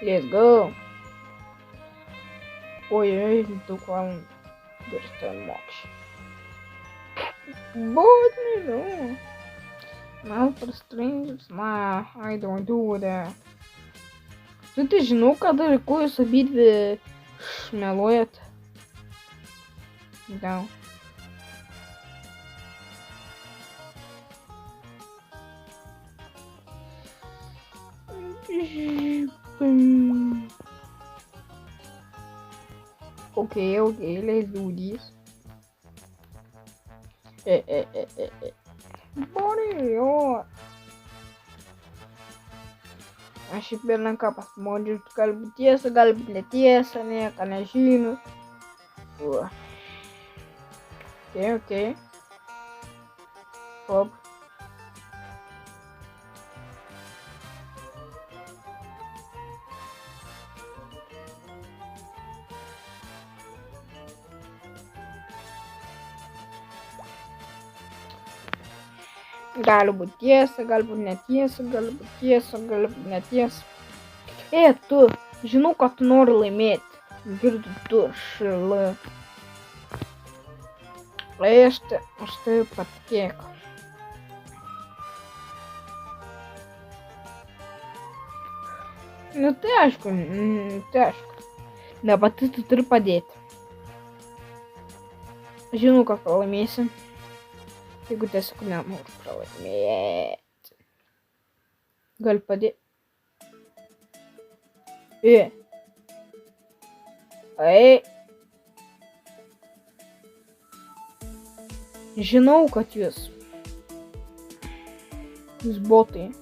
Let's go. Oi, daug valandų ir ten mokščiai. But no. Not for strangers. Nah, I don't do that. Tu žinau, kad laiku jūs abidvi šmeluojat. Gal. Okay, let's do this. Bora, ó. Aš šiaip vieną ką pasmodžiu, gali būt tiesa, gali būt netiesa, nieko nežino. Okay. Hop. Gali būt tiesa, gali būt netiesa, gali būt tiesa, gali būt netiesa. Tu, žinau, kad tu nori laimėti. Girdi tu, šila. Aš tai patikėk. Nu tai aišku. Dabar tu turi padėti. Žinau, kad pralaimėsi. Jeigu tiesiog nenori pralaimėti. Gali padėti. Žinau, kad jūs botai.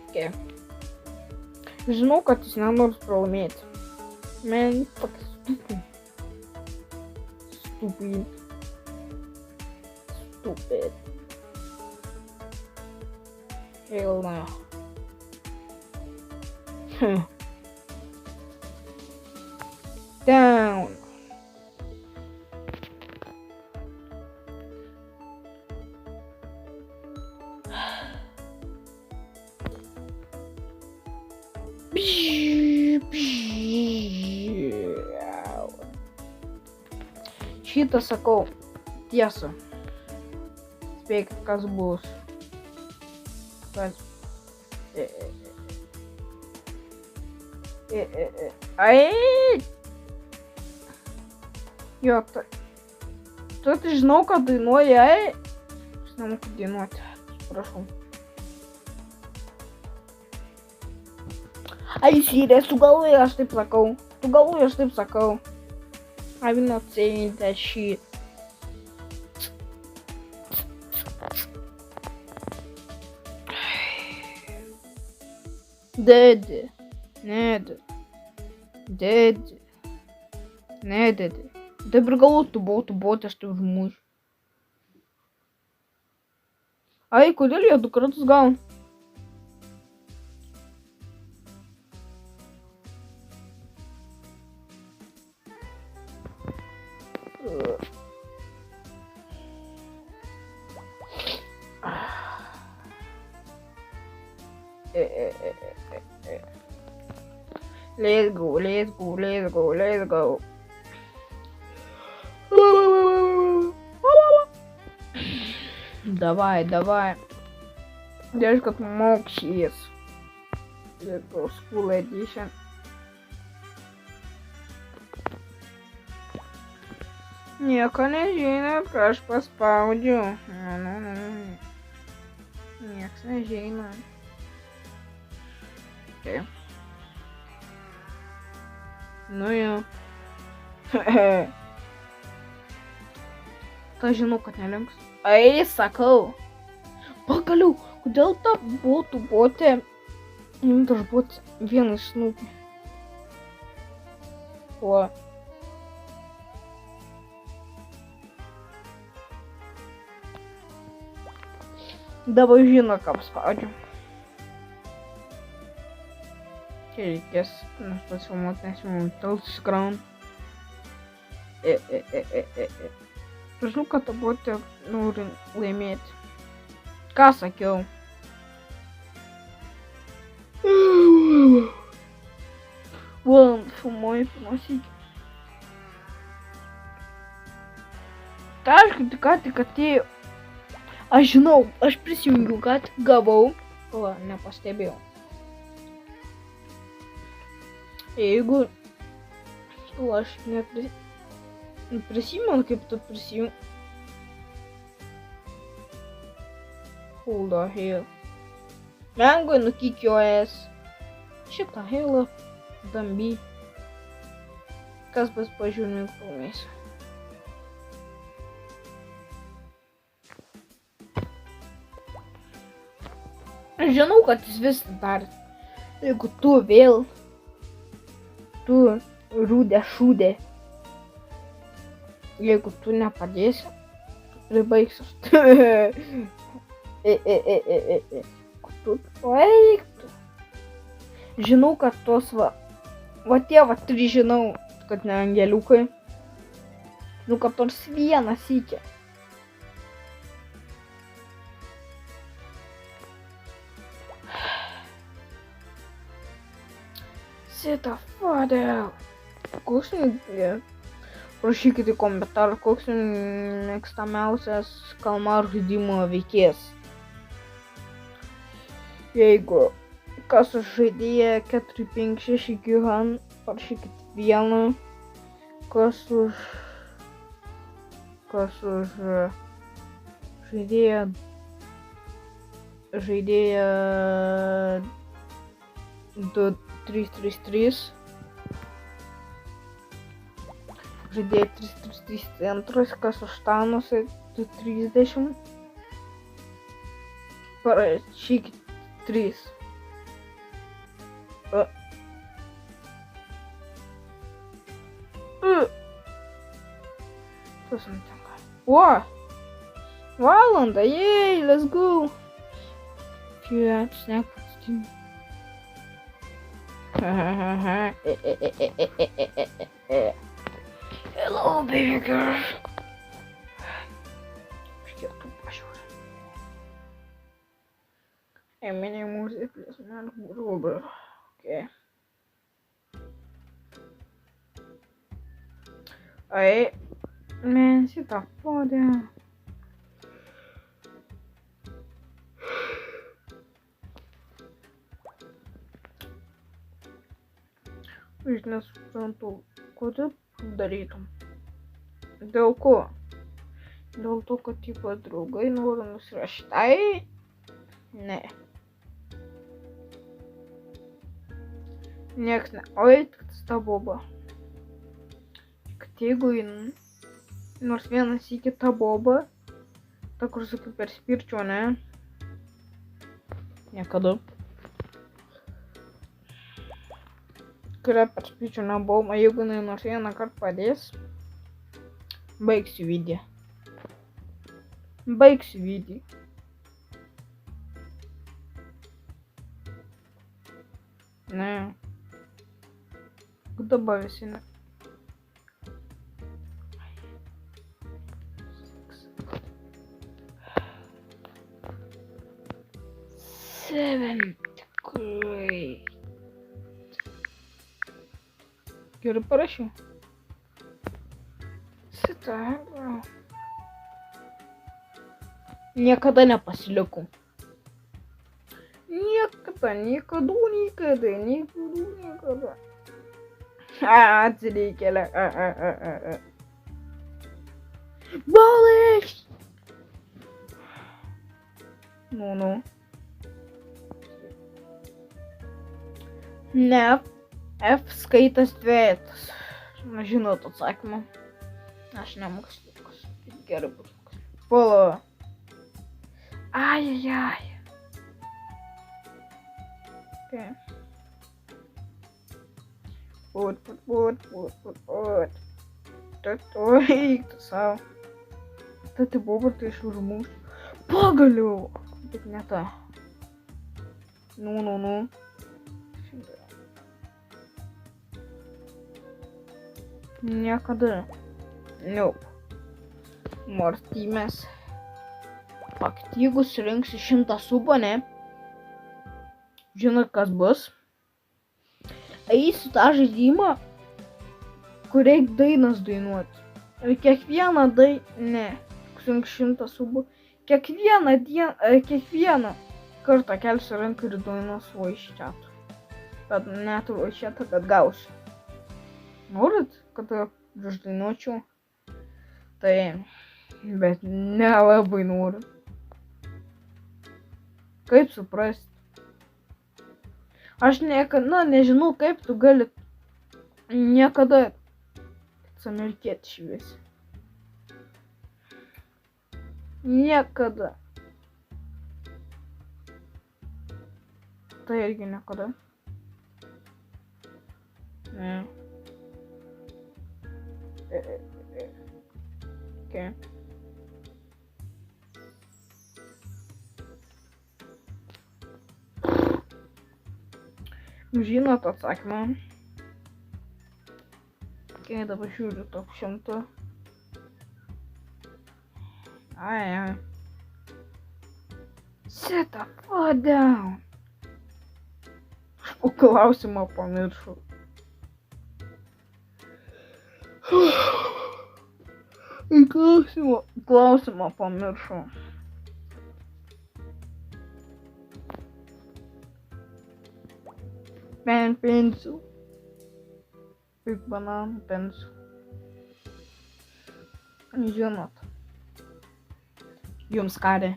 Okay. Žinau, kad jūs nenori pralaimėti. Man, fuck stupid. Hell no. Down. Šitą sakau tiesą. Spėkit, kas bus. Jo, tu žinau, kad dainuoji, Aš nemoku dainuoti, prašau. Sirė, tu galvoji, aš taip sakau. I will not say that shit. Dede. Dabar galvoju, tu buvau, aš tai užmušiu. Kodėl jie 2 kartus gauna? Let's go. Давай. Даже как мокшис. Let's go, school edition. Nieko nežino, ką aš paspaudžiu. Nieks nežino. Okay. Nu jau. Ta žinau, kad nelinks. Sakau. Pagaliau, kodėl ta botė? Aš bot vieną iš snūpį. O. Dabar žino, ką paspaudžiu. Čia reikės, nors pasifilmuoti, nesifilmuoti, skrown. Žinau, kad ta botė nori laimėti. Ką sakiau? Valandą filmuoju pirmąsyk. Tai aišku, ką tik atėjo. Aš žinau, aš prisijungiu, ką tik gavau. O, nepastebėjau. Jeigu aš neprisimenu, kaip tu prisijungi. Who the hell? Lengvai nukikiuojas. Šitą helą. Dambi. Kas bus pažiūrimi krūmės. Žinau, kad jis vis dar. Jeigu tu vėl. Tu rūdė šūdė. Jeigu tu nepadėsi. Pribaigsiu. Tu eiktų. Žinau, kad tos va tie va 3 žinau, kad ne angeliukai. Nu, kad nors vieną sykį. Sita fodėl. Koks rašykite į komentarą, koks mėgstamiausias kalmarų žaidimo veikėjas. Jeigu kas už žaidėją 456 Gihan, parašykit vieną. Kas už žaidėją 2333. Žaidėja 333 centras, kas už Thanosą 230. Parašykit 3. Kas nutinka? O! Valanda, yay, let's go! Fiat, nepastim. Hello, baby girl. Škiek tu pažiūrė. Eminem muziklis, man rūbė. Okay. Ai, man, šitą fodę. Aš nesuprantu, kodėl darytum. Dėl ko? Dėl to, kad tipo draugai nori nusirašyti. Ai? Ne. Nieks ne. Oi, tik ta boba. Kad jeigu nors vienas į kitą bobą, ta kur su kaip perspirčiau, ne? Niekada. Kurią perspirčiau nebuvau, jeigu nors vieną kartą padės, baigsiu video. Ne. Dabar visi ne. Tikrai. Gerai parašiau. Sita. Niekada nepasiliku. Niekada. Atsireikėlė. Bališ! Nu. Ne. F skaitas dvejetas. Na, žinot atsakymą. Aš nemoksliukas. Gerai būtų. Polo. Ai. Okay. Put. Eik tu savo. Ta tai buvo tai iš užmuš. Pagaliau. Tik ne ta. Nu. Niekada. Nope. Mortimes. Ak, jeigu surinksi 100 subų, ne? Žinai, kas bus? Eisiu tą žaidimą, kur reikia dainas dainuoti. Ir kiekvieną ne, sunk 100 subų. Kiekvieną kartą kelsiu ranką ir dainuos voice chat. Bet net voice chatą, bet gausiu. Norit, kad aš dainuočiau? Tai, bet nelabai noriu. Kaip suprasti? Aš niekada nežinau, kaip tu gali niekada amerikietis šviesi. Niekada. Tai irgi niekada. Ne. Okay. Žinot atsakymą. Okay, dabar žiūriu top 100. Ai. Sit the fuck down. O klausimą pamiršau. Klausimą pamiršau. Pen pencil. Big banana pencil. Žinot. Jums karė.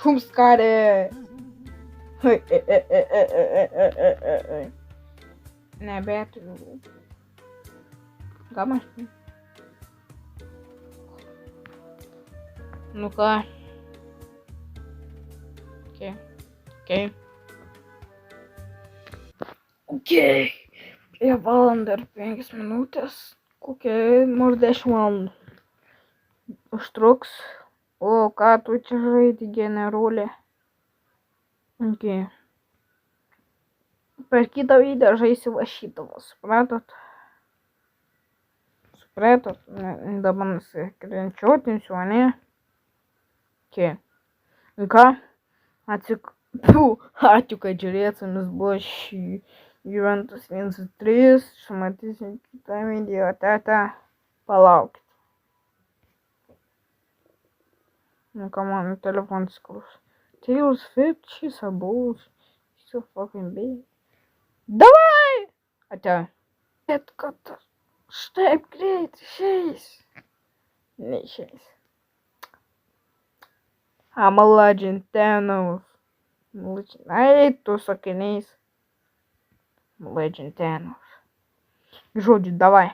Jums karė. Nebeturiu. Gal aš? Nu ką. Okay. Valandą ir 5 minutės. Kokia nors 10 valandų. Užtruks. O ką tu čia žaidi, generolė? Okay. Per kitą video žaisiu va šitą, supratot? Supratot? Dabar nusikrenčiotinsiu, ne? Okay. Ką? Ačiū, kad žiūrėjot, su jumis buvo Juventus 1-3, sumatysim kitą video, palaukit. Nu, ką mano telefonas klaus. Taylor Swift, she's a boss, she's so fucking big. Davai! Ate. Bet kad štaip greit išeis. Neišeis. I'm a legend, Thanos. Ai, tu sakiniais. I'm a legend, Thanos. Žodžiu, davai.